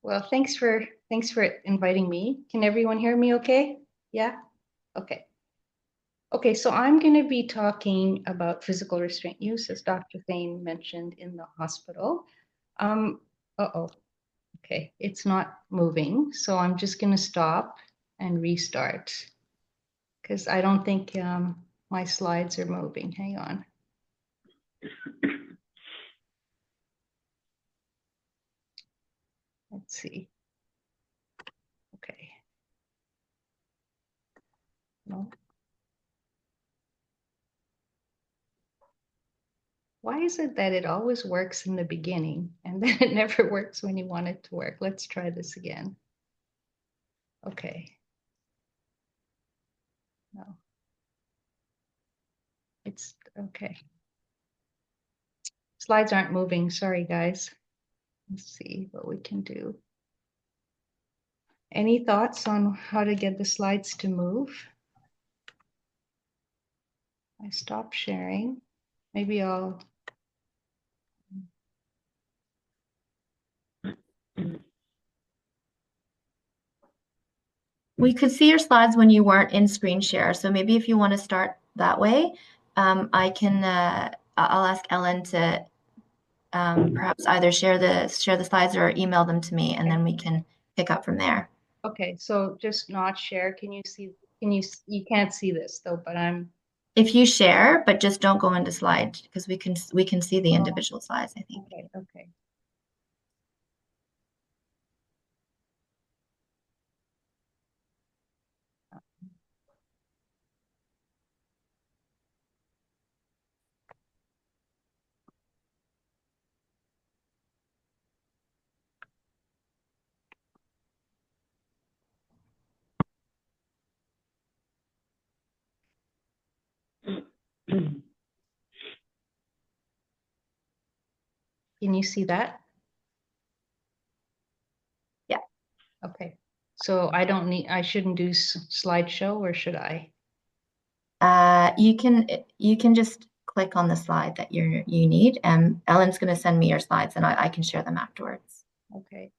Well, thanks for inviting me. Can everyone hear me okay? Yeah? Okay. Okay, so I'm going to be talking about physical restraint use, as Dr. Thane mentioned, in the hospital. Um, uh-oh. Okay, it's not moving, so I'm just going to stop and restart because I don't think my slides are moving. Hang on. Let's see. Okay. No. Why is it that it always works in the beginning and then it never works when you want it to work? Let's try this again. Okay. No, it's okay. Slides aren't moving. Sorry, guys. Let's see what we can do. Any thoughts on how to get the slides to move? I stopped sharing. Maybe I'll. We could see your slides when you weren't in screen share. So maybe if you want to start that way, I'll ask Ellen to perhaps either share the slides or email them to me, and then we can pick up from there. Okay, so just not share. Can you see? You can't see this though, but I'm. If you share, but just don't go into slide because we can see the individual slides, I think. Okay, okay. Can you see that? Yeah. Okay. So I shouldn't do slideshow, or should I? You can just click on the slide that you need, and Ellen's going to send me your slides, and I can share them afterwards. Okay.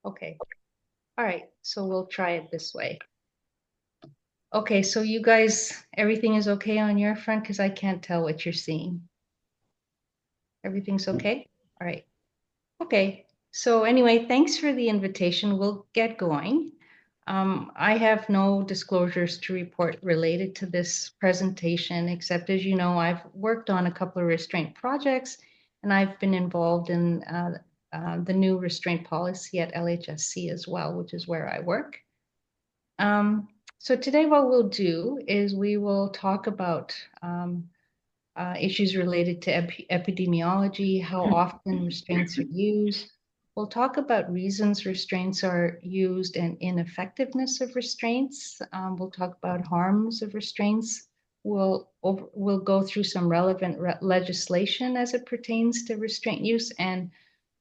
Okay. All right. So we'll try it this way. Okay. So you guys, everything is okay on your front because I can't tell what you're seeing. Everything's okay? All right. Okay. So anyway, thanks for the invitation. We'll get going. I have no disclosures to report related to this presentation, except as you know, I've worked on a couple of restraint projects and I've been involved in the new restraint policy at LHSC as well, which is where I work. So today what we'll do is we will talk about issues related to epidemiology, how often restraints are used. We'll talk about reasons restraints are used and ineffectiveness of restraints. We'll talk about harms of restraints. We'll go through some relevant legislation as it pertains to restraint use, and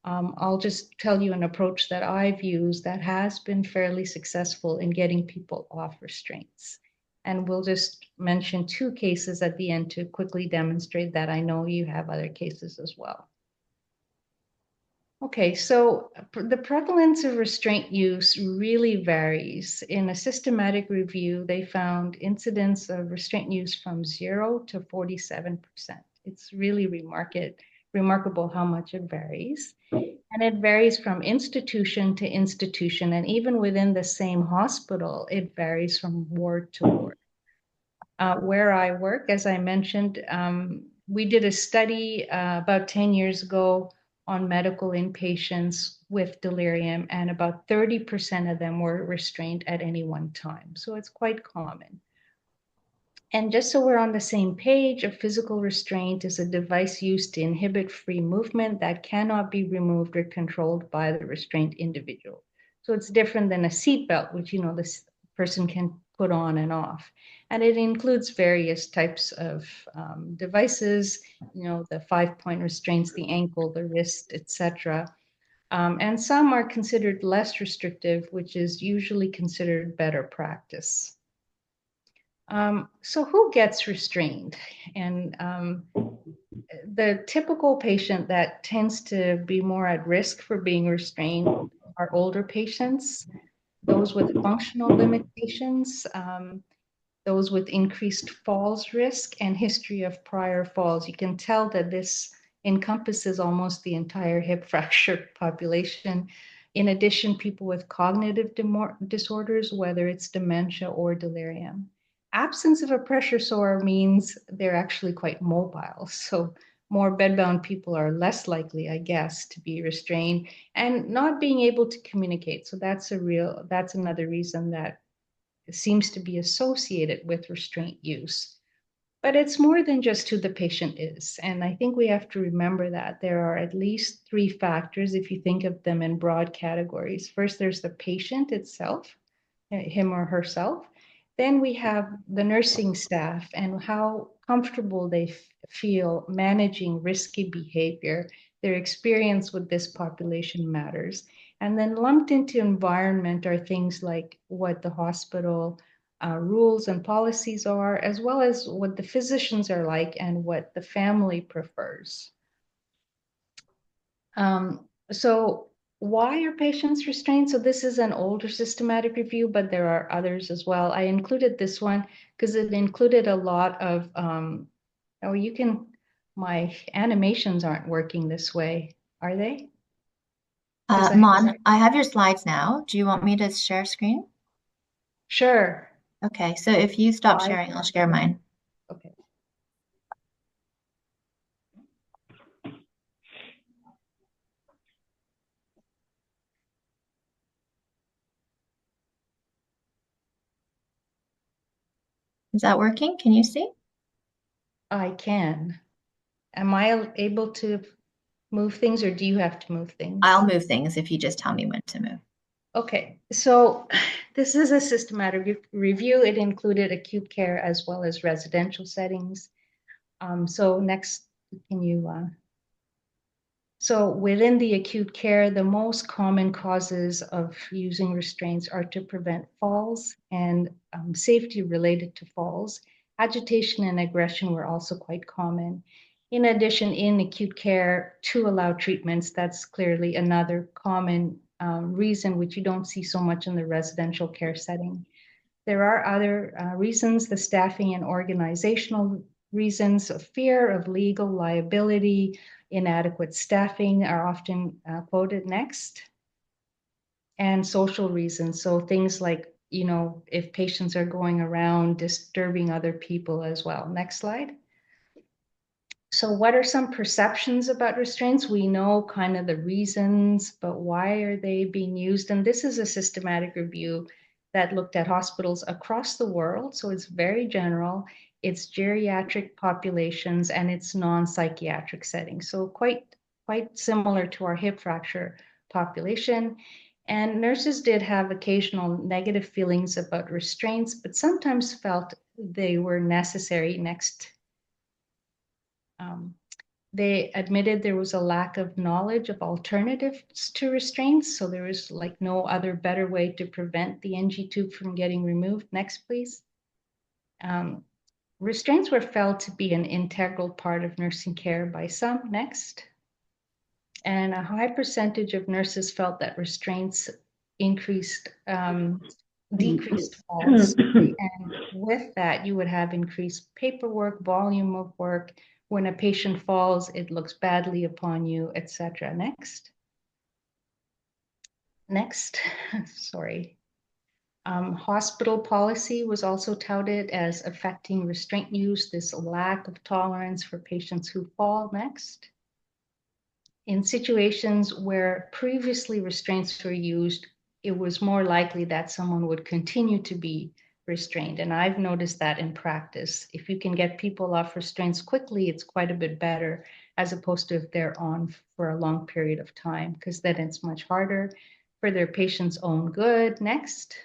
I'll just tell you an approach that I've used that has been fairly successful in getting people off restraints. And we'll just mention two cases at the end to quickly demonstrate that. I know you have other cases as well. Okay, so the prevalence of restraint use really varies. In a systematic review, they found incidence of restraint use from 0 to 47%. It's really remarkable how much it varies. And it varies from institution to institution, and even within the same hospital, it varies from ward to ward. Where I work, as I mentioned, we did a study about 10 years ago on medical inpatients with delirium, and about 30% of them were restrained at any one time. So it's quite common. And just so we're on the same page, a physical restraint is a device used to inhibit free movement that cannot be removed or controlled by the restrained individual. So it's different than a seatbelt, which this person can put on and off. And it includes various types of devices, the 5-point restraints, the ankle, the wrist, etc. And some are considered less restrictive, which is usually considered better practice. So who gets restrained? And the typical patient that tends to be more at risk for being restrained are older patients, those with functional limitations, those with increased falls risk and history of prior falls. You can tell that this encompasses almost the entire hip fracture population. In addition, people with cognitive disorders, whether it's dementia or delirium. Absence of a pressure sore means they're actually quite mobile. So more bedbound people are less likely, I guess, to be restrained and not being able to communicate. So that's another reason that seems to be associated with restraint use. But it's more than just who the patient is. And I think we have to remember that there are at least three factors if you think of them in broad categories. First, there's the patient itself, him or herself. Then we have the nursing staff and how comfortable they feel managing risky behavior. Their experience with this population matters. And then lumped into environment are things like what the hospital rules and policies are, as well as what the physicians are like and what the family prefers. So why are patients restrained? So this is an older systematic review, but there are others as well. I included this one because it included a lot of, oh, my animations aren't working this way, are they? Because Mon, I have your slides now. Do you want me to share screen? sure. Okay, so if you stop Live. sharing, I'll share mine. Okay. Is that working? Can you see? I can. Am I able to move things or do you have to move things? I'll move things if you just tell me when to move. Okay, so this is a systematic review. It included acute care as well as residential settings. So next, can you, so within the acute care, the most common causes of using restraints are to prevent falls and safety related to falls. Agitation and aggression were also quite common. In addition, in acute care, to allow treatments, that's clearly another common reason which you don't see so much in the residential care setting. There are other reasons, the staffing and organizational reasons of fear of legal liability, inadequate staffing are often quoted next, and social reasons. So things like, if patients are going around disturbing other people as well. Next slide. So what are some perceptions about restraints? We know kind of the reasons, but why are they being used? And this is a systematic review that looked at hospitals across the world. So it's very general. It's geriatric populations and it's non-psychiatric settings. So quite similar to our hip fracture population. And nurses did have occasional negative feelings about restraints, but sometimes felt they were necessary. Next. They admitted there was a lack of knowledge of alternatives to restraints. So there was like no other better way to prevent the NG tube from getting removed. Next, please. Um, Restraints were felt to be an integral part of nursing care by some. Next. And a high percentage of nurses felt that restraints decreased falls. And with that, you would have increased paperwork, volume of work. When a patient falls, it looks badly upon you, etc. Next. Next, sorry. Hospital policy was also touted as affecting restraint use, this lack of tolerance for patients who fall. Next. In situations where previously restraints were used, it was more likely that someone would continue to be restrained. And I've noticed that in practice. If you can get people off restraints quickly, it's quite a bit better as opposed to if they're on for a long period of time, because then it's much harder for their patient's own good. Next.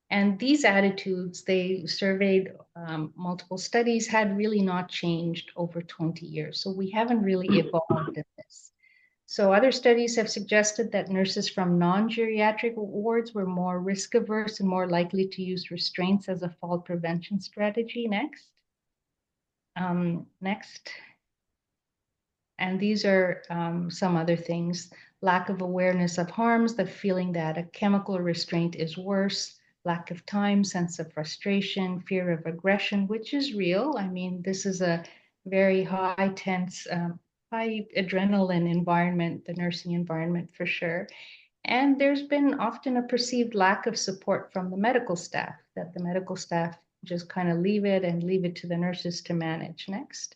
And these attitudes, they surveyed multiple studies, had really not changed over 20 years. So we haven't really evolved in this. So other studies have suggested that nurses from non-geriatric wards were more risk averse and more likely to use restraints as a fall prevention strategy. Next. Next. And these are some other things: lack of awareness of harms, the feeling that a chemical restraint is worse, lack of time, sense of frustration, fear of aggression, which is real. I mean, this is a very high tense, high adrenaline environment, the nursing environment for sure. And there's been often a perceived lack of support from the medical staff, that the medical staff just kind of leave it to the nurses to manage. Next.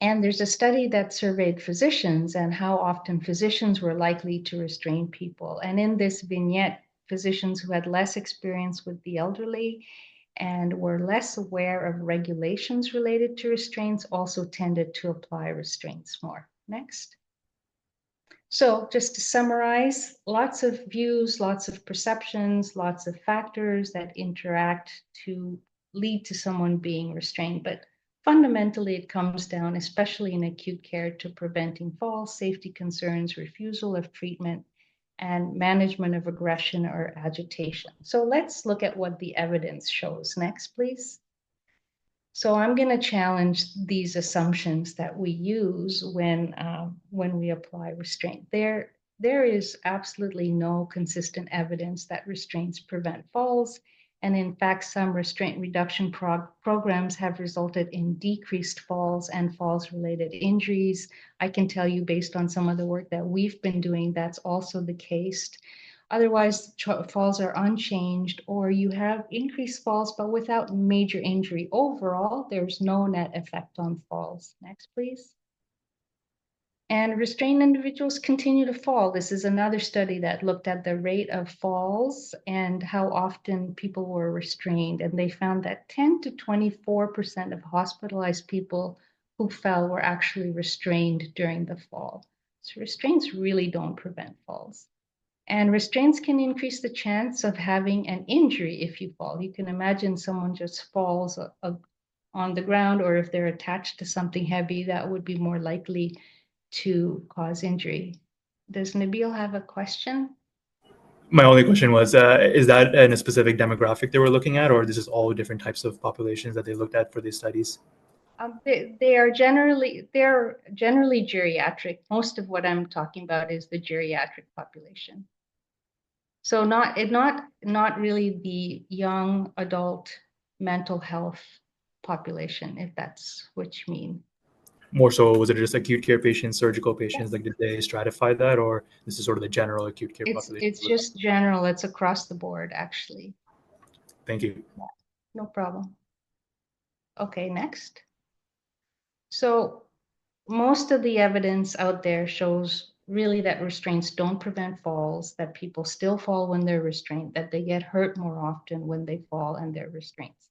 And there's a study that surveyed physicians and how often physicians were likely to restrain people. And in this vignette, physicians who had less experience with the elderly and were less aware of regulations related to restraints also tended to apply restraints more. Next. So just to summarize, lots of views, lots of perceptions, lots of factors that interact to lead to someone being restrained. But fundamentally, it comes down, especially in acute care, to preventing falls, safety concerns, refusal of treatment, and management of aggression or agitation. So let's look at what the evidence shows. Next, please. So I'm going to challenge these assumptions that we use when we apply restraint. There is absolutely no consistent evidence that restraints prevent falls. And in fact, some restraint reduction programs have resulted in decreased falls and falls related injuries. I can tell you based on some of the work that we've been doing, that's also the case. Otherwise, falls are unchanged, or you have increased falls, but without major injury. Overall, there's no net effect on falls. Next, please. And restrained individuals continue to fall. This is another study that looked at the rate of falls and how often people were restrained. And they found that 10 to 24% of hospitalized people who fell were actually restrained during the fall. So restraints really don't prevent falls. And restraints can increase the chance of having an injury if you fall. You can imagine someone just falls on the ground, or if they're attached to something heavy, that would be more likely to cause injury. Does Nabil have a question? My only question was, is that in a specific demographic they were looking at, or this is all different types of populations that they looked at for these studies? They're generally geriatric. Most of what I'm talking about is the geriatric population. So not really the young adult mental health population, if that's what you mean. More so, was it just acute care patients, surgical patients? Yes. Like, did they stratify that, or this is sort of the general acute care population? It's just general. It's across the board, actually. Thank you. Yeah, no problem. Okay, next. So most of the evidence out there shows really that restraints don't prevent falls, that people still fall when they're restrained, that they get hurt more often when they fall and they're restraints.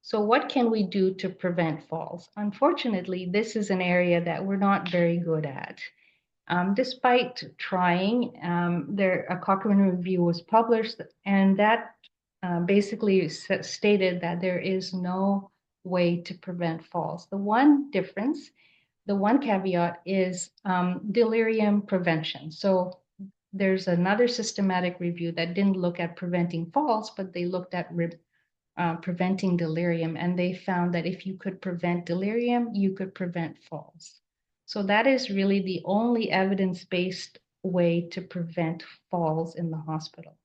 So what can we do to prevent falls? Unfortunately, this is an area that we're not very good at. Despite trying, a Cochrane review was published, and that basically stated that there is no way to prevent falls. The one difference, the one caveat is delirium prevention. So there's another systematic review that didn't look at preventing falls, but they looked at preventing delirium, and they found that if you could prevent delirium, you could prevent falls. So that is really the only evidence-based way to prevent falls in the hospital.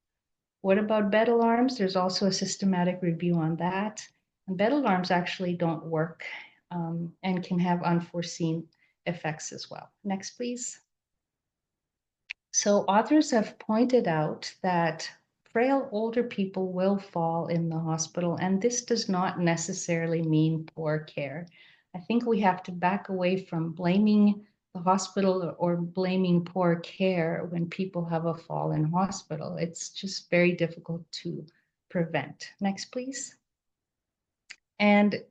What about bed alarms? There's also a systematic review on that. And bed alarms actually don't work and can have unforeseen effects as well. Next, please. So authors have pointed out that frail older people will fall in the hospital, and this does not necessarily mean poor care. I think we have to back away from blaming the hospital or blaming poor care when people have a fall in hospital. It's just very difficult to prevent. Next, please. And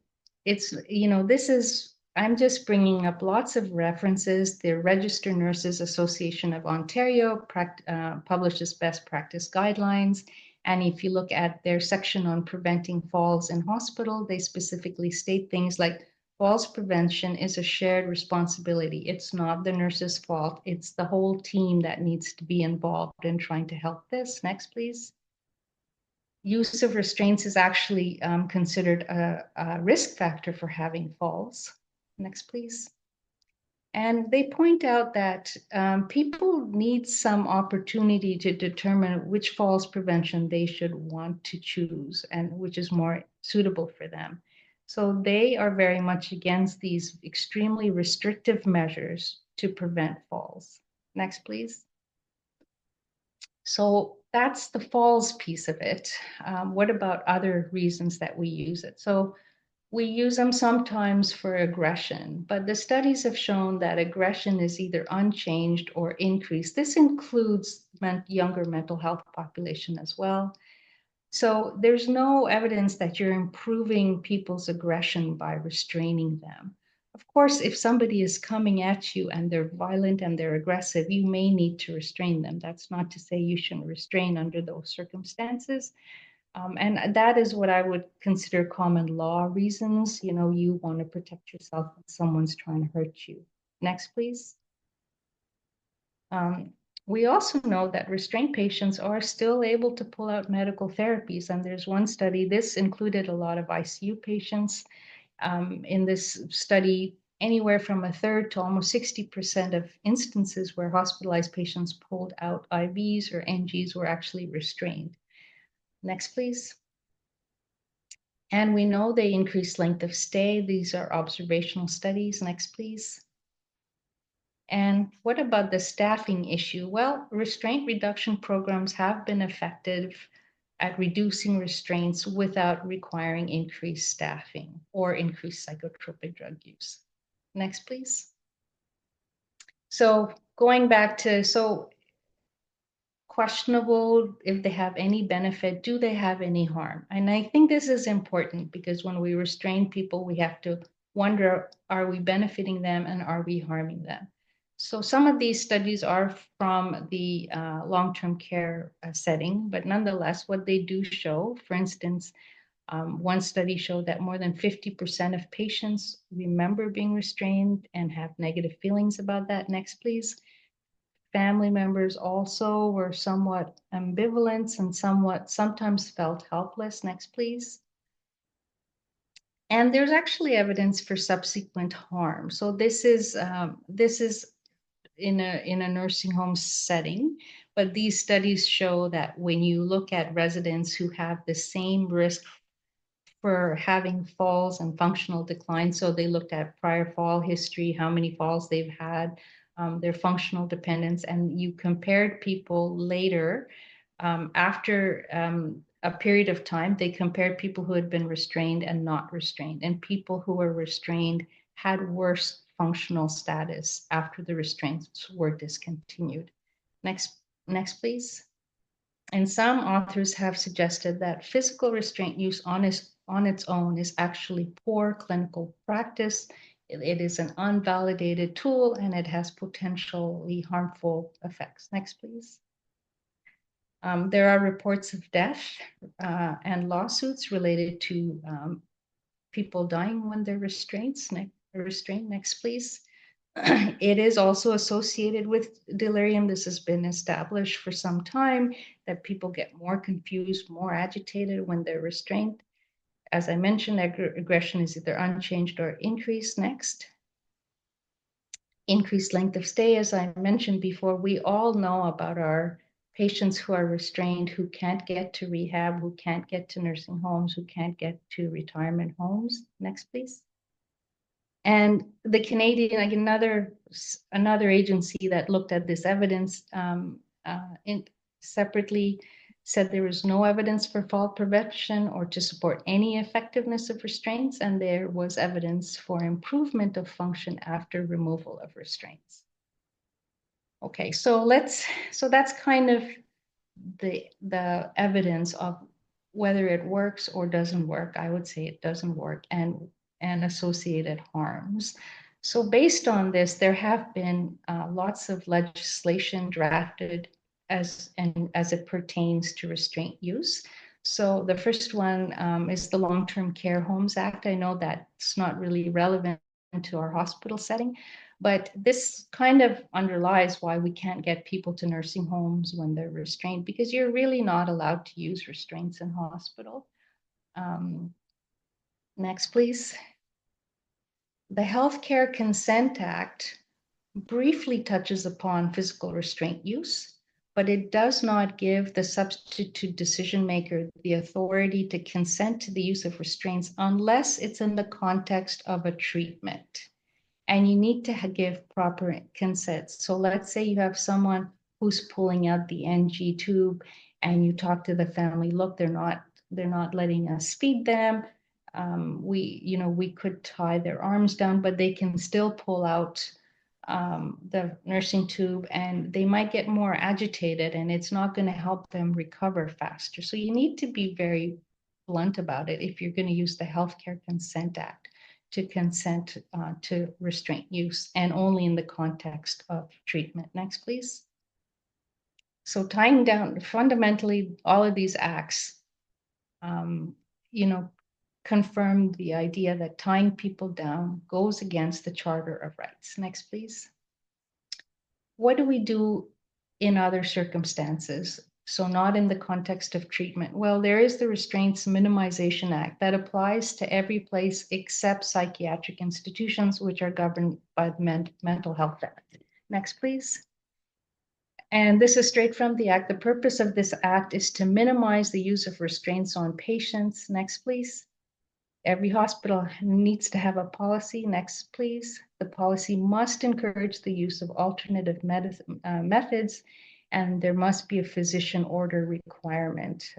I'm just bringing up lots of references. The Registered Nurses Association of Ontario publishes best practice guidelines. And if you look at their section on preventing falls in hospital, they specifically state things like falls prevention is a shared responsibility. It's not the nurse's fault. It's the whole team that needs to be involved in trying to help this. Next, please. Use of restraints is actually considered a risk factor for having falls. Next, please. And they point out that people need some opportunity to determine which falls prevention they should want to choose and which is more suitable for them. So they are very much against these extremely restrictive measures to prevent falls. Next, please. So that's the falls piece of it. What about other reasons that we use it? So we use them sometimes for aggression, but the studies have shown that aggression is either unchanged or increased. This includes younger mental health population as well. So there's no evidence that you're improving people's aggression by restraining them. Of course, if somebody is coming at you and they're violent and they're aggressive, you may need to restrain them. That's not to say you shouldn't restrain under those circumstances. And that is what I would consider common law reasons. You know, you want to protect yourself when someone's trying to hurt you. Next, please. We also know that restraint patients are still able to pull out medical therapies. And there's one study, this included a lot of ICU patients. In this study, anywhere from a third to almost 60% of instances where hospitalized patients pulled out IVs or NGs were actually restrained. Next, please. And we know they increase length of stay. These are observational studies. Next, please. And what about the staffing issue? Well, restraint reduction programs have been effective at reducing restraints without requiring increased staffing or increased psychotropic drug use. Next, please. So going back to, questionable if they have any benefit, do they have any harm? And I think this is important because when we restrain people, we have to wonder, are we benefiting them and are we harming them? So some of these studies are from the long-term care setting, but nonetheless, what they do show, for instance, one study showed that more than 50% of patients remember being restrained and have negative feelings about that. Next, please. Family members also were somewhat ambivalent and sometimes felt helpless. Next, please. And there's actually evidence for subsequent harm. So this is in a nursing home setting, but these studies show that when you look at residents who have the same risk for having falls and functional decline. So they looked at prior fall history, how many falls they've had, their functional dependence, and you compared people later after a period of time. They compared people who had been restrained and not restrained, and people who were restrained had worse functional status after the restraints were discontinued. Next, please. And some authors have suggested that physical restraint use on its own is actually poor clinical practice. It is an unvalidated tool and it has potentially harmful effects. Next, please. There are reports of death and lawsuits related to people dying when they're restrained. Next, please. It is also associated with delirium. This has been established for some time, that people get more confused, more agitated when they're restrained. As I mentioned, aggression is either unchanged or increased. Next. Increased length of stay. As I mentioned before, we all know about our patients who are restrained, who can't get to rehab, who can't get to nursing homes, who can't get to retirement homes. Next, please. And the Canadian, like another agency that looked at this evidence separately, said there was no evidence for fall prevention or to support any effectiveness of restraints, and there was evidence for improvement of function after removal of restraints. Okay, so that's kind of the evidence of whether it works or doesn't work. I would say it doesn't work, and associated harms. So based on this, there have been lots of legislation drafted as it pertains to restraint use. So the first one is the Long-Term Care Homes Act. I know that's not really relevant to our hospital setting, but this kind of underlies why we can't get people to nursing homes when they're restrained, because you're really not allowed to use restraints in hospital. Next, please. The Healthcare Consent Act briefly touches upon physical restraint use, but it does not give the substitute decision maker the authority to consent to the use of restraints unless it's in the context of a treatment. And you need to give proper consent. So let's say you have someone who's pulling out the NG tube and you talk to the family, look, they're not letting us feed them. We could tie their arms down, but they can still pull out the nursing tube, and they might get more agitated, and it's not going to help them recover faster. So you need to be very blunt about it if you're going to use the Healthcare Consent Act to consent to restraint use, and only in the context of treatment. Next, please. So tying down, fundamentally, all of these acts, um, you know, confirm the idea that tying people down goes against the Charter of Rights. Next, please. What do we do in other circumstances? So not in the context of treatment. Well, there is the Restraints Minimization Act that applies to every place except psychiatric institutions, which are governed by the Mental Health Act. Next, please. And this is straight from the Act. The purpose of this Act is to minimize the use of restraints on patients. Next, please. Every hospital needs to have a policy. Next, please. The policy must encourage the use of alternative methods, and there must be a physician order requirement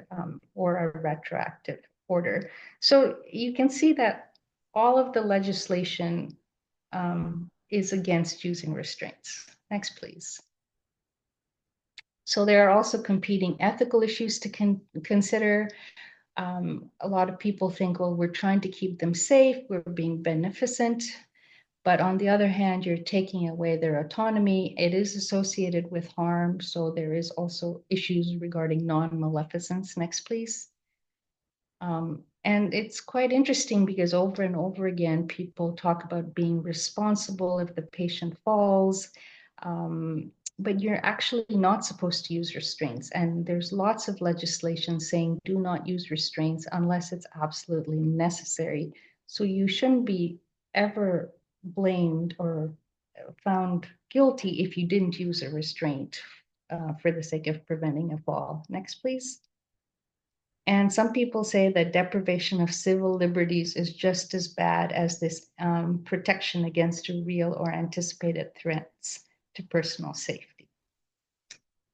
or a retroactive order. So you can see that all of the legislation is against using restraints. Next, please. So there are also competing ethical issues to consider. A lot of people think, well, we're trying to keep them safe, we're being beneficent, but on the other hand, you're taking away their autonomy. It is associated with harm, so there is also issues regarding non-maleficence. Next, please. And it's quite interesting because over and over again, people talk about being responsible if the patient falls. But you're actually not supposed to use restraints. And there's lots of legislation saying do not use restraints unless it's absolutely necessary. So you shouldn't be ever blamed or found guilty if you didn't use a restraint for the sake of preventing a fall. Next, please. And some people say that deprivation of civil liberties is just as bad as this protection against real or anticipated threats to personal safety.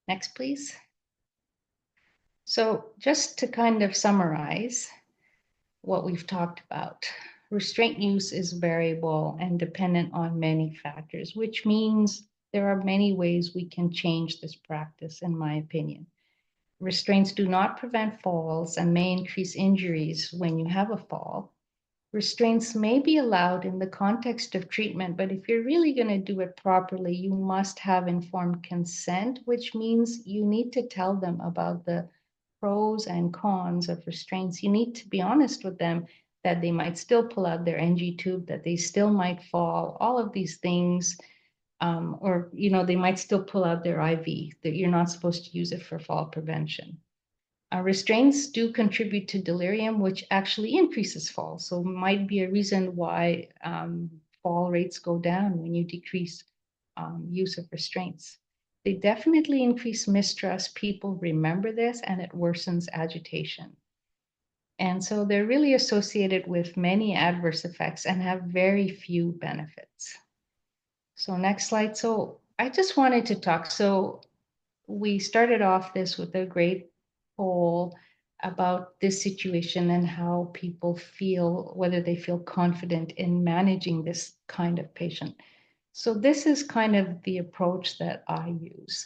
Next, please. So just to kind of summarize what we've talked about, restraint use is variable and dependent on many factors, which means there are many ways we can change this practice, in my opinion. Restraints do not prevent falls and may increase injuries when you have a fall. Restraints may be allowed in the context of treatment, but if you're really going to do it properly, you must have informed consent, which means you need to tell them about the pros and cons of restraints. You need to be honest with them that they might still pull out their NG tube, that they still might fall, all of these things. Or they might still pull out their IV, that you're not supposed to use it for fall prevention. Restraints do contribute to delirium, which actually increases fall. So might be a reason why fall rates go down when you decrease use of restraints. They definitely increase mistrust. People remember this, and it worsens agitation. And so they're really associated with many adverse effects and have very few benefits. So next slide. So I just wanted to talk. So we started off this with a great poll about this situation and how people feel, whether they feel confident in managing this kind of patient. So this is kind of the approach that I use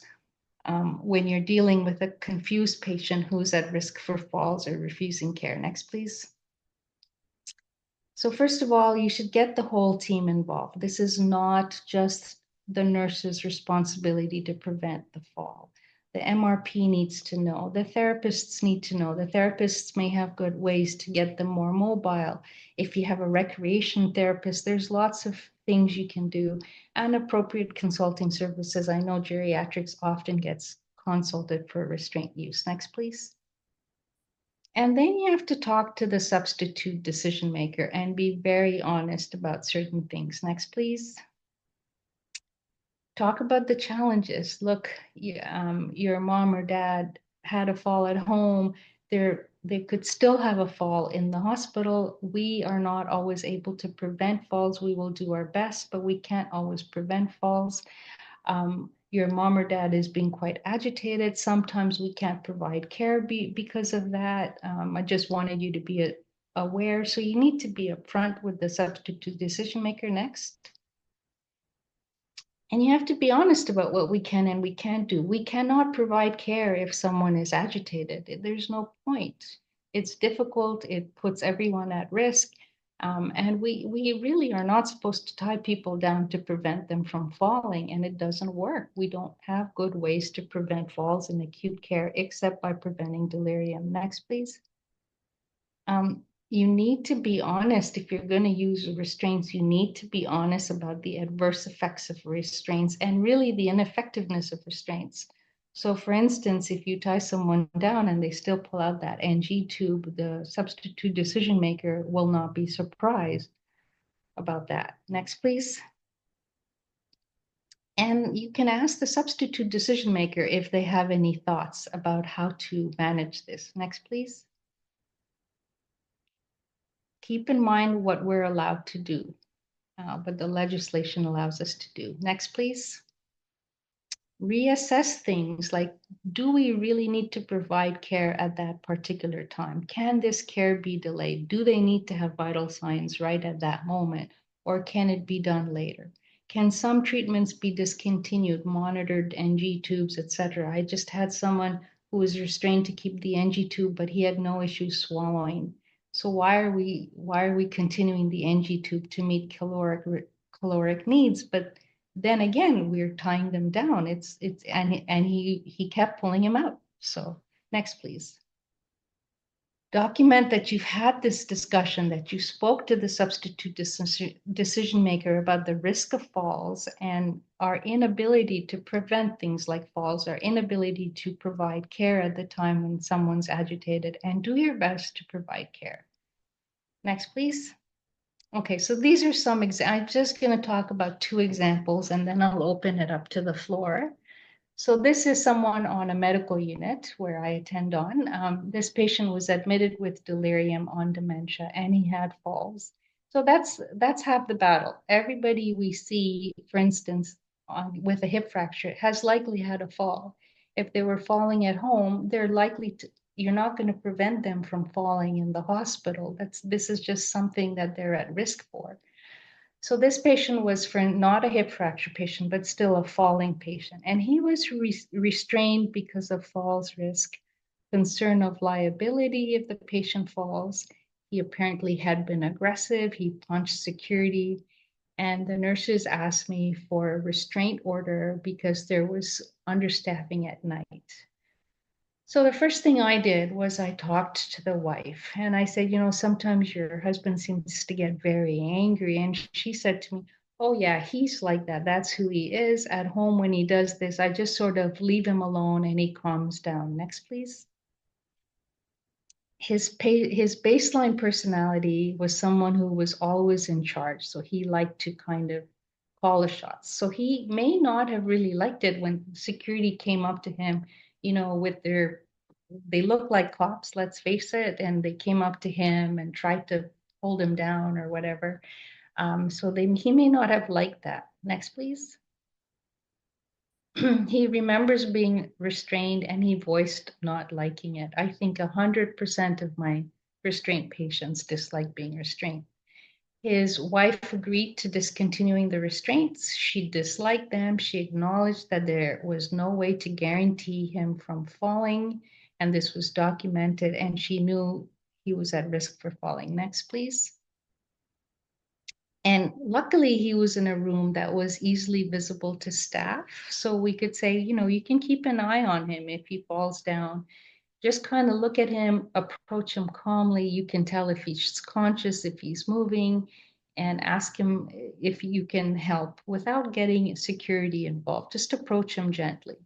when you're dealing with a confused patient who's at risk for falls or refusing care. Next, please. So first of all, you should get the whole team involved. This is not just the nurse's responsibility to prevent the fall. The MRP needs to know. The therapists need to know. The therapists may have good ways to get them more mobile. If you have a recreation therapist, there's lots of things you can do, and appropriate consulting services. I know geriatrics often gets consulted for restraint use. Next, please. And then you have to talk to the substitute decision maker and be very honest about certain things. Next, please. talk about the challenges. Look, your mom or dad had a fall at home. They could still have a fall in the hospital. We are not always able to prevent falls. We will do our best, but we can't always prevent falls. Your mom or dad is being quite agitated. Sometimes we can't provide care because of that. I just wanted you to be aware. So you need to be upfront with the substitute decision maker next. And you have to be honest about what we can and we can't do. We cannot provide care if someone is agitated. There's no point. It's difficult. It puts everyone at risk. And we really are not supposed to tie people down to prevent them from falling, and it doesn't work. We don't have good ways to prevent falls in acute care except by preventing delirium. Next, please. You need to be honest. If you're going to use restraints, you need to be honest about the adverse effects of restraints and really the ineffectiveness of restraints. So for instance, if you tie someone down and they still pull out that NG tube, the substitute decision maker will not be surprised about that. Next, please. And you can ask the substitute decision maker if they have any thoughts about how to manage this. Next, please. Keep in mind what we're allowed to do, what the legislation allows us to do. Next, please. Reassess things like, do we really need to provide care at that particular time? Can this care be delayed? Do they need to have vital signs right at that moment? Or can it be done later? Can some treatments be discontinued, monitored, NG tubes, etc.? I just had someone who was restrained to keep the NG tube, but he had no issues swallowing. So why are we continuing the NG tube to meet caloric needs? But then again, we're tying them down. And he kept pulling him out. So next, please. Document that you've had this discussion, that you spoke to the substitute decision maker about the risk of falls and our inability to prevent things like falls, our inability to provide care at the time when someone's agitated, and do your best to provide care. Next, please. Okay, so these are some I'm just going to talk about 2 examples and then I'll open it up to the floor. So this is someone on a medical unit where I attend on. This patient was admitted with delirium on dementia and he had falls. So that's half the battle. Everybody we see, for instance, with a hip fracture has likely had a fall. If they were falling at home, they're likely to, you're not going to prevent them from falling in the hospital. This is just something that they're at risk for. So this patient was not a hip fracture patient, but still a falling patient. And he was restrained because of falls risk, concern of liability if the patient falls. He apparently had been aggressive. He punched security. And the nurses asked me for a restraint order because there was understaffing at night. So the first thing I did was I talked to the wife and I said, sometimes your husband seems to get very angry. And she said to me, oh yeah, he's like that. That's who he is. At home when he does this, I just sort of leave him alone and he calms down. Next, please. His baseline personality was someone who was always in charge. So he liked to kind of call the shots. So he may not have really liked it when security came up to him, with they look like cops, let's face it, and they came up to him and tried to hold him down or whatever. So he may not have liked that. Next, please. He remembers being restrained and he voiced not liking it. I think 100% of my restraint patients dislike being restrained. His wife agreed to discontinuing the restraints. She disliked them. She acknowledged that there was no way to guarantee him from falling, and this was documented, and she knew he was at risk for falling. Next, please. And luckily, he was in a room that was easily visible to staff. So we could say, you can keep an eye on him if he falls down. Just kind of look at him, approach him calmly. You can tell if he's conscious, if he's moving, and ask him if you can help without getting security involved. Just approach him gently.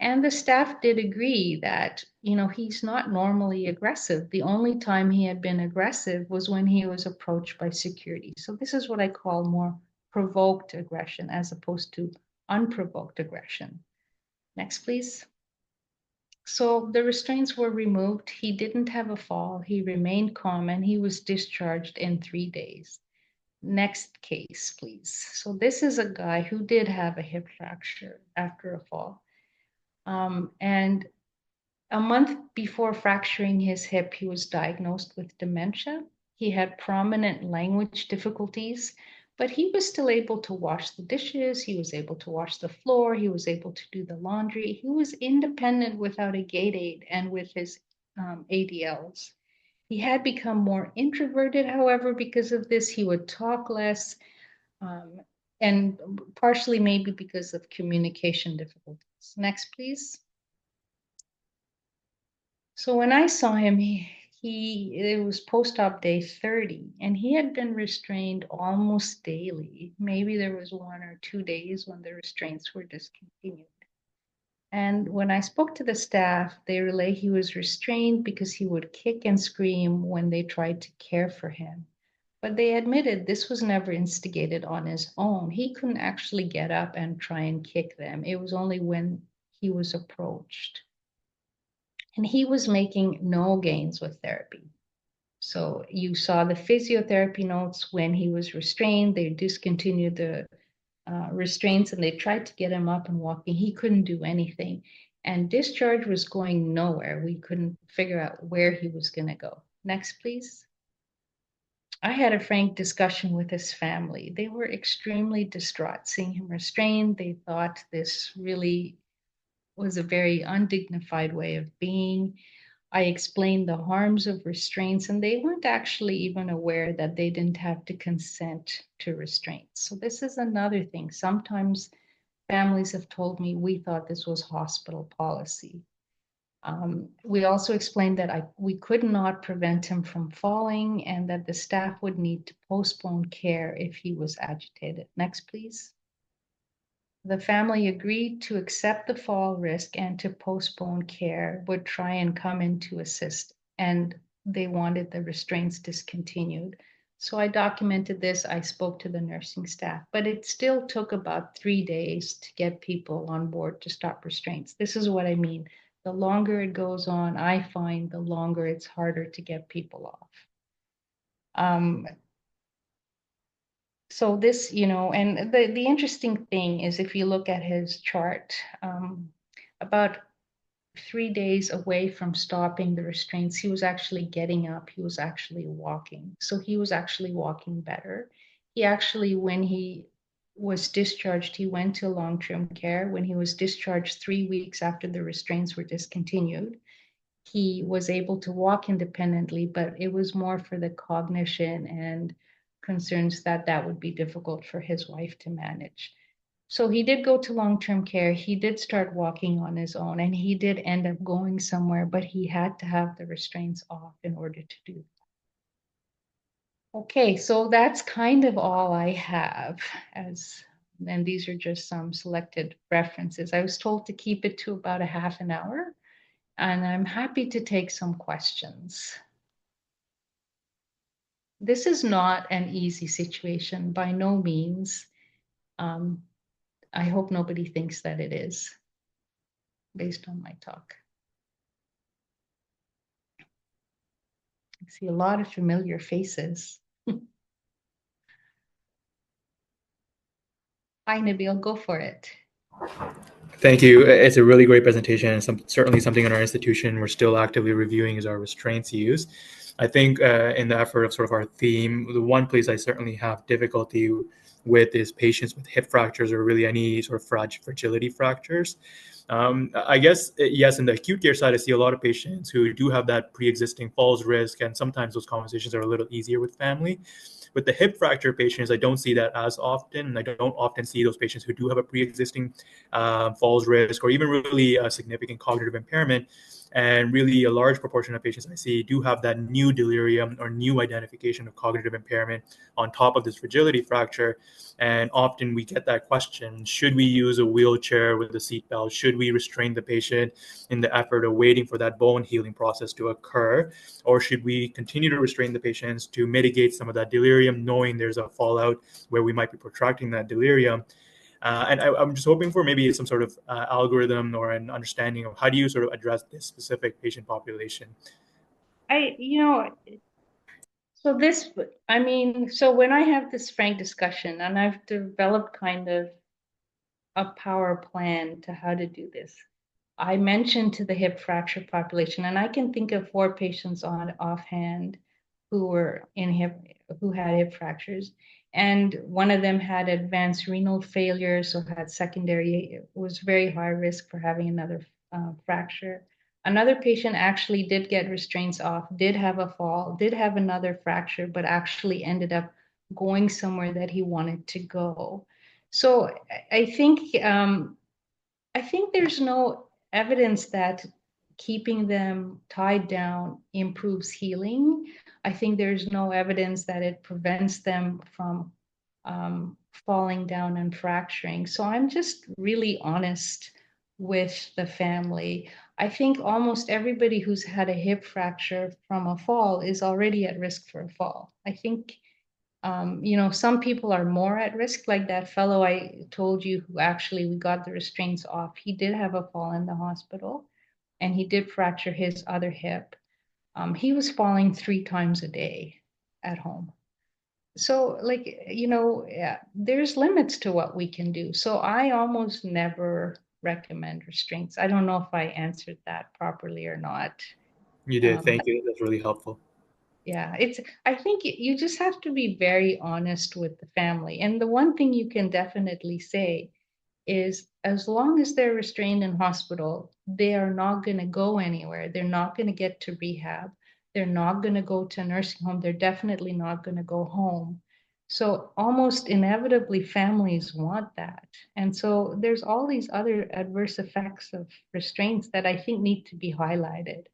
And the staff did agree that, he's not normally aggressive. The only time he had been aggressive was when he was approached by security. So this is what I call more provoked aggression as opposed to unprovoked aggression. Next, please. So the restraints were removed. He didn't have a fall. He remained calm and he was discharged in 3 days. Next case, please. So this is a guy who did have a hip fracture after a fall. And a month before fracturing his hip, he was diagnosed with dementia. He had prominent language difficulties, but he was still able to wash the dishes. He was able to wash the floor. He was able to do the laundry. He was independent without a gait aid and with his ADLs. He had become more introverted, however, because of this. He would talk less, and partially maybe because of communication difficulties. Next, please. So when I saw him, it was post-op day 30, and he had been restrained almost daily. Maybe there was 1 or 2 days when the restraints were discontinued. And when I spoke to the staff, they relay he was restrained because he would kick and scream when they tried to care for him. But they admitted this was never instigated on his own. He couldn't actually get up and try and kick them. It was only when he was approached. And he was making no gains with therapy. So you saw the physiotherapy notes when he was restrained. They discontinued the restraints and they tried to get him up and walking. He couldn't do anything. And discharge was going nowhere. We couldn't figure out where he was going to go. Next, please. I had a frank discussion with his family. They were extremely distraught seeing him restrained. They thought this really was a very undignified way of being. I explained the harms of restraints, and they weren't actually even aware that they didn't have to consent to restraints. So this is another thing. Sometimes families have told me we thought this was hospital policy. We also explained that we could not prevent him from falling and that the staff would need to postpone care if he was agitated. Next, please. The family agreed to accept the fall risk and to postpone care, would try and come in to assist, and they wanted the restraints discontinued. So I documented this. I spoke to the nursing staff, but it still took about 3 days to get people on board to stop restraints. This is what I mean. The longer it goes on, I find the longer it's harder to get people off. So this, and the interesting thing is if you look at his chart, about 3 days away from stopping the restraints, he was actually getting up, he was actually walking. So he was actually walking better. He actually, when he was discharged, he went to long-term care. When he was discharged 3 weeks after the restraints were discontinued, he was able to walk independently, but it was more for the cognition and concerns that would be difficult for his wife to manage. So he did go to long-term care. He did start walking on his own, and he did end up going somewhere, but he had to have the restraints off in order to do that. Okay, so that's kind of all I have, and these are just some selected references. I was told to keep it to about a half an hour, and I'm happy to take some questions. This is not an easy situation, by no means. I hope nobody thinks that it is, based on my talk. I see a lot of familiar faces. Hi, Nabil, go for it. Thank you. It's a really great presentation, and certainly something in our institution we're still actively reviewing is our restraints use. I think in the effort of sort of our theme, the one place I certainly have difficulty with is patients with hip fractures or really any sort of fragility fractures. I guess, yes, in the acute care side, I see a lot of patients who do have that pre-existing falls risk, and sometimes those conversations are a little easier with family. With the hip fracture patients, I don't see that as often, and I don't often see those patients who do have a pre-existing falls risk or even really a significant cognitive impairment. And really a large proportion of patients I see do have that new delirium or new identification of cognitive impairment on top of this fragility fracture. And often we get that question, should we use a wheelchair with a seatbelt? Should we restrain the patient in the effort of waiting for that bone healing process to occur? Or should we continue to restrain the patients to mitigate some of that delirium, knowing there's a fallout where we might be protracting that delirium? And I'm just hoping for maybe some sort of algorithm or an understanding of how do you sort of address this specific patient population. I, you know, so this, I mean, so when I have this frank discussion and I've developed kind of a power plan to how to do this, I mentioned to the hip fracture population, and I can think of 4 patients on offhand who were in who had hip fractures, and one of them had advanced renal failure, so had secondary, was very high risk for having another fracture. Another patient actually did get restraints off, did have a fall, did have another fracture, but actually ended up going somewhere that he wanted to go. So I think I think there's no evidence that keeping them tied down improves healing. I think there's no evidence that it prevents them from falling down and fracturing. So I'm just really honest with the family. I think almost everybody who's had a hip fracture from a fall is already at risk for a fall. I think some people are more at risk, like that fellow I told you who actually we got the restraints off. He did have a fall in the hospital and he did fracture his other hip. He was falling 3 times a day at home. So, like, yeah, there's limits to what we can do. So I almost never recommend restraints. I don't know if I answered that properly or not. You did. Um, Thank you. That's really helpful. Yeah, I think you just have to be very honest with the family. And the one thing you can definitely say is as long as they're restrained in hospital, they are not going to go anywhere. They're not going to get to rehab. They're not going to go to a nursing home. They're definitely not going to go home. So almost inevitably, families want that. And so there's all these other adverse effects of restraints that I think need to be highlighted.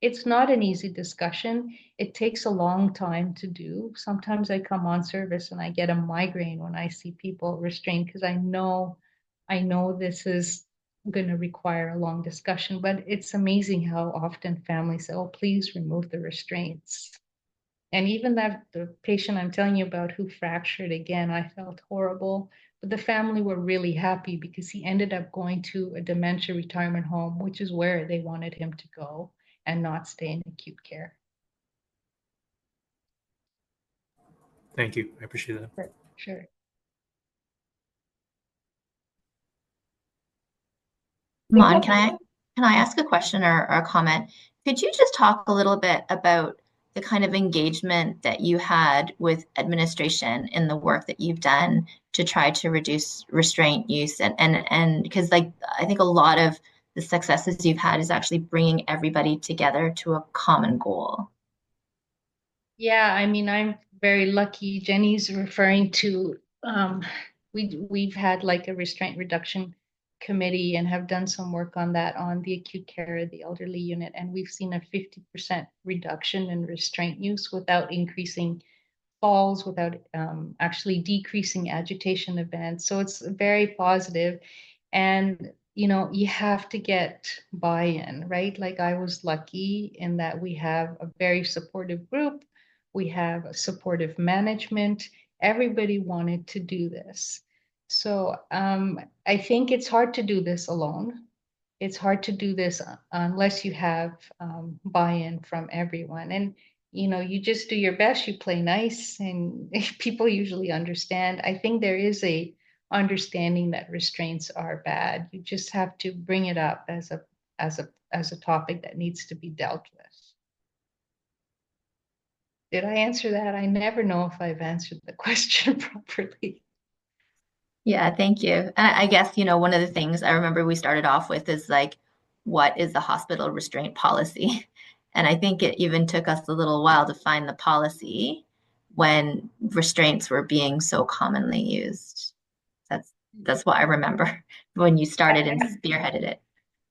It's not an easy discussion. It takes a long time to do. Sometimes I come on service and I get a migraine when I see people restrained because I know this is going to require a long discussion, but it's amazing how often families say, oh, please remove the restraints. And even that the patient I'm telling you about who fractured again, I felt horrible. But the family were really happy because he ended up going to a dementia retirement home, which is where they wanted him to go and not stay in acute care. Thank you. I appreciate that. Sure. Sure. Mon, can I ask a question or a comment? Could you just talk a little bit about the kind of engagement that you had with administration in the work that you've done to try to reduce restraint use and because like I think a lot of the successes you've had is actually bringing everybody together to a common goal. Yeah, I mean, I'm very lucky. Jenny's referring to we've had like a restraint reduction committee and have done some work on that on the acute care of the elderly unit, and we've seen a 50% reduction in restraint use without increasing falls, without actually decreasing agitation events. So it's very positive. And you have to get buy-in, right? Like I was lucky in that we have a very supportive group, we have a supportive management. Everybody wanted to do this. So I think it's hard to do this alone. It's hard to do this unless you have buy-in from everyone. And you just do your best, you play nice, and people usually understand. I think there is a understanding that restraints are bad. You just have to bring it up as a topic that needs to be dealt with. Did I answer that? I never know if I've answered the question properly. Yeah, thank you. And I guess, one of the things I remember we started off with is like, what is the hospital restraint policy? And I think it even took us a little while to find the policy when restraints were being so commonly used. That's what I remember when you started and spearheaded it.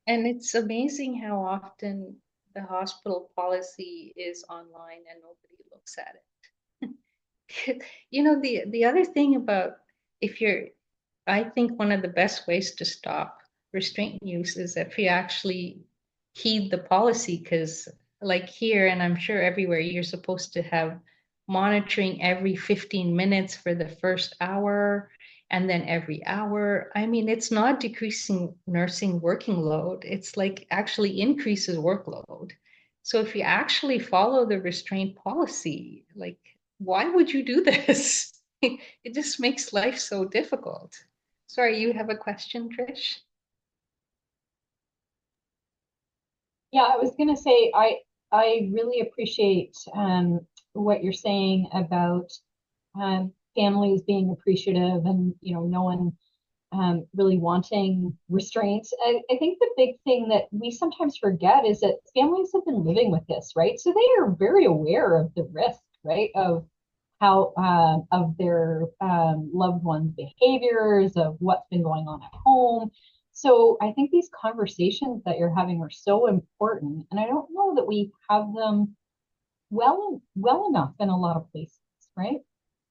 And it's amazing how often the hospital policy is online and nobody looks at it. The other thing about if you're I think one of the best ways to stop restraint use is if you actually heed the policy, because like here, and I'm sure everywhere, you're supposed to have monitoring every 15 minutes for the first hour. and then every hour. I mean, it's not decreasing nursing working load. It's like actually increases workload. So if you actually follow the restraint policy, like, why would you do this? It just makes life so difficult. Sorry, you have a question, Trish? Yeah, I was going to say I really appreciate what you're saying about families being appreciative and no one really wanting restraints. I think the big thing that we sometimes forget is that families have been living with this, right? So they are very aware of the risk, right, of how of their loved ones' behaviors, of what's been going on at home. So I think these conversations that you're having are so important, and I don't know that we have them well enough in a lot of places, right?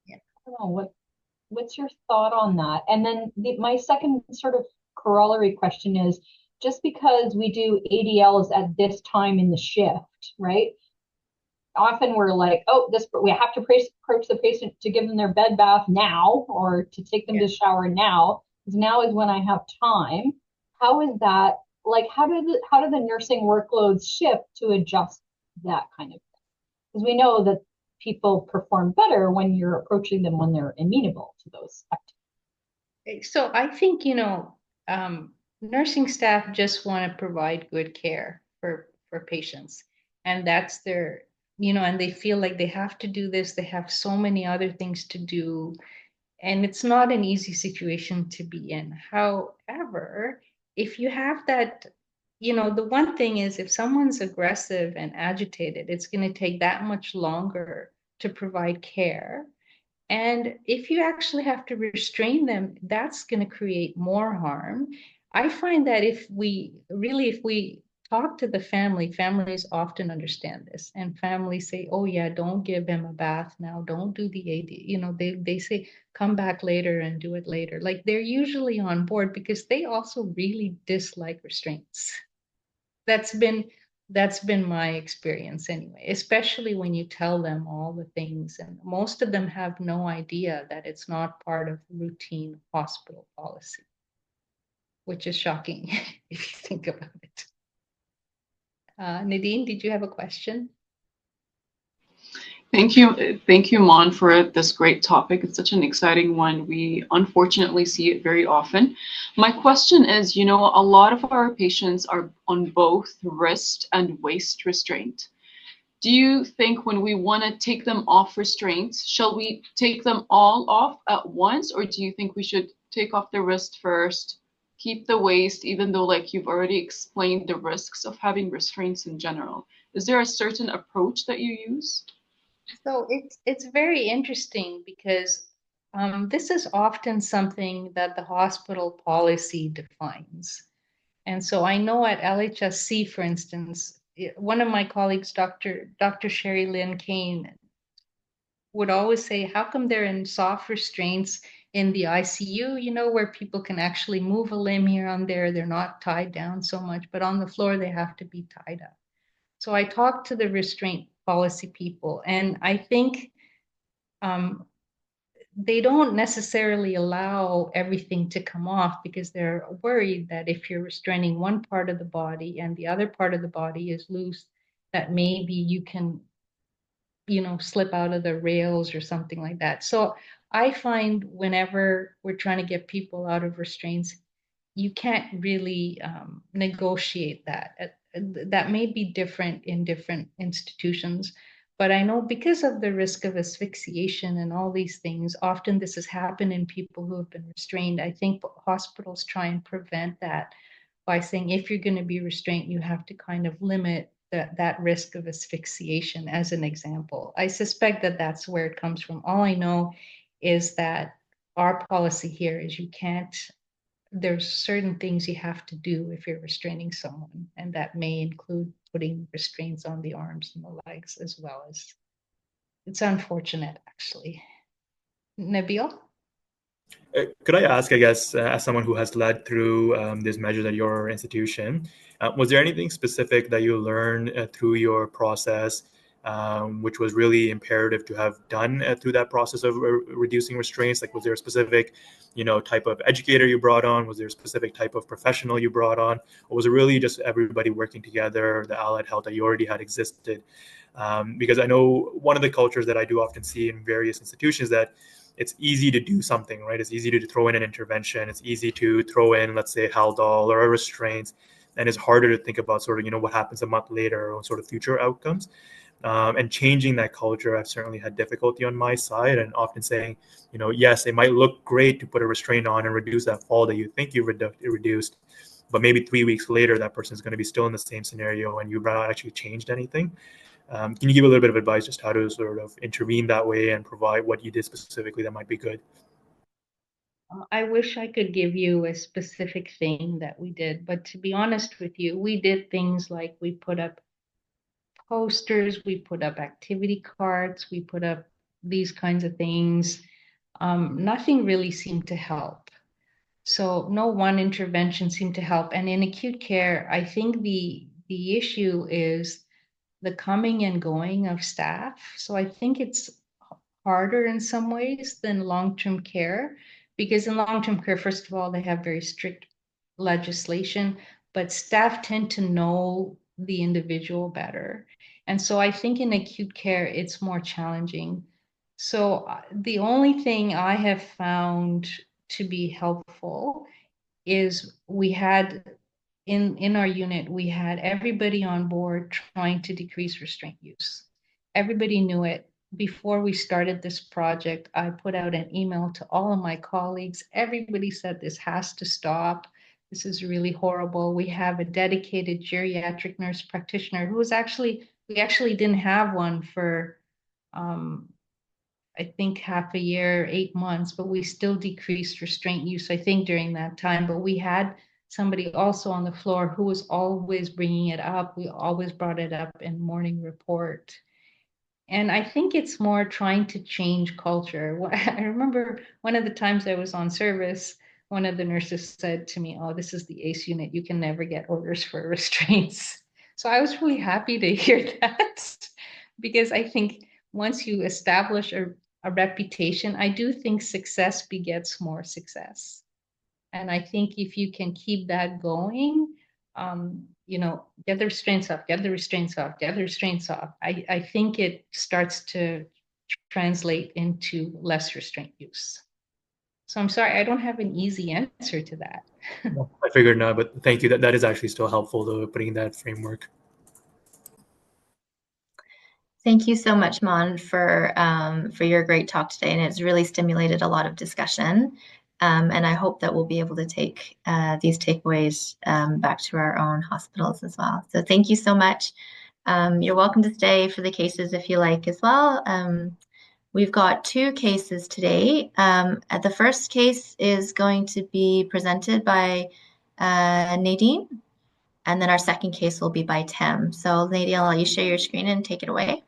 Yeah. I don't know what's your thought on that? And then my second sort of corollary question is, just because we do ADLs at this time in the shift, right? Often we're like, oh, this we have to approach the patient to give them their bed bath now or to take them Yeah. to shower now, because now is when I have time. How is that, like, how do the nursing workloads shift to adjust that kind of thing? Because we know that people perform better when you're approaching them when they're amenable to those activities. So I think, nursing staff just want to provide good care for patients. And that's their, and they feel like they have to do this. They have so many other things to do. And it's not an easy situation to be in. However, if you have that, the one thing is if someone's aggressive and agitated, it's going to take that much longer to provide care. And if you actually have to restrain them, that's going to create more harm. I find that if we talk to the family, families often understand this. And families say, oh, yeah, don't give him a bath now. Don't do the AD. They say, come back later and do it later. Like they're usually on board because they also really dislike restraints. That's been that's been my experience anyway, especially when you tell them all the things, and most of them have no idea that it's not part of routine hospital policy, which is shocking if you think about it. Nadine, did you have a question? Thank you, Mon, for this great topic. It's such an exciting one. We unfortunately see it very often. My question is, a lot of our patients are on both wrist and waist restraint. Do you think when we want to take them off restraints, shall we take them all off at once, or do you think we should take off the wrist first, keep the waist, even though like you've already explained the risks of having restraints in general? Is there a certain approach that you use? So it's very interesting because this is often something that the hospital policy defines. And so I know at LHSC, for instance, one of my colleagues, Dr. Sherry Lynn Kane, would always say, how come they're in soft restraints in the ICU, where people can actually move a limb here and there. They're not tied down so much, but on the floor, they have to be tied up. So I talked to the restraint policy people, and I think they don't necessarily allow everything to come off because they're worried that if you're restraining one part of the body and the other part of the body is loose, that maybe you can, slip out of the rails or something like that. So I find whenever we're trying to get people out of restraints, you can't really negotiate that. That may be different in different institutions, but I know because of the risk of asphyxiation and all these things, often this has happened in people who have been restrained. I think hospitals try and prevent that by saying if you're going to be restrained, you have to kind of limit that risk of asphyxiation as an example. I suspect that that's where it comes from. All I know is that our policy here is you can't, there's certain things you have to do if you're restraining someone, and that may include putting restraints on the arms and the legs as well. As it's unfortunate, actually. Nabil? Could I ask, I guess, as someone who has led through these measures at your institution, was there anything specific that you learned through your process which was really imperative to have done through that process of reducing restraints? Like, was there a specific, type of educator you brought on? Was there a specific type of professional you brought on? Or was it really just everybody working together, the allied health that you already had existed? Because I know one of the cultures that I do often see in various institutions that it's easy to do something, right? It's easy to throw in an intervention. It's easy to throw in, let's say, Haldol or a restraint, and it's harder to think about sort of, what happens a month later or sort of future outcomes. And changing that culture, I've certainly had difficulty on my side, and often saying, yes, it might look great to put a restraint on and reduce that fall that you think you reduced, but maybe 3 weeks later, that person is going to be still in the same scenario and you've not actually changed anything. Can you give a little bit of advice just how to sort of intervene that way and provide what you did specifically that might be good? I wish I could give you a specific thing that we did, but to be honest with you, we did things like we put up posters, we put up activity cards, we put up these kinds of things. Nothing really seemed to help. So no one intervention seemed to help. And in acute care, I think the issue is the coming and going of staff. So I think it's harder in some ways than long-term care, because in long-term care, first of all, they have very strict legislation, but staff tend to know the individual better. And so I think in acute care, it's more challenging. So the only thing I have found to be helpful is we had in our unit, we had everybody on board trying to decrease restraint use. Everybody knew it. Before we started this project, I put out an email to all of my colleagues. Everybody said this has to stop. This is really horrible. We have a dedicated geriatric nurse practitioner who was we actually didn't have one for I think half a year, 8 months, but we still decreased restraint use, I think, during that time. But we had somebody also on the floor who was always bringing it up. We always brought it up in morning report. And I think it's more trying to change culture. I remember one of the times I was on service, one of the nurses said to me, "Oh, this is the ACE unit. You can never get orders for restraints." So I was really happy to hear that because I think once you establish a reputation, I do think success begets more success. And I think if you can keep that going, get the restraints off, get the restraints off, get the restraints off. I think it starts to translate into less restraint use. So I'm sorry, I don't have an easy answer to that. I figured not, but thank you. That is actually still helpful, though, putting that framework. Thank you so much, Mon, for your great talk today, and it's really stimulated a lot of discussion. And I hope that we'll be able to take these takeaways back to our own hospitals as well. So thank you so much. You're welcome to stay for the cases if you like as well. We've got 2 cases today. The first case is going to be presented by Nadine, and then our second case will be by Tim. So Nadine, I'll let you share your screen and take it away.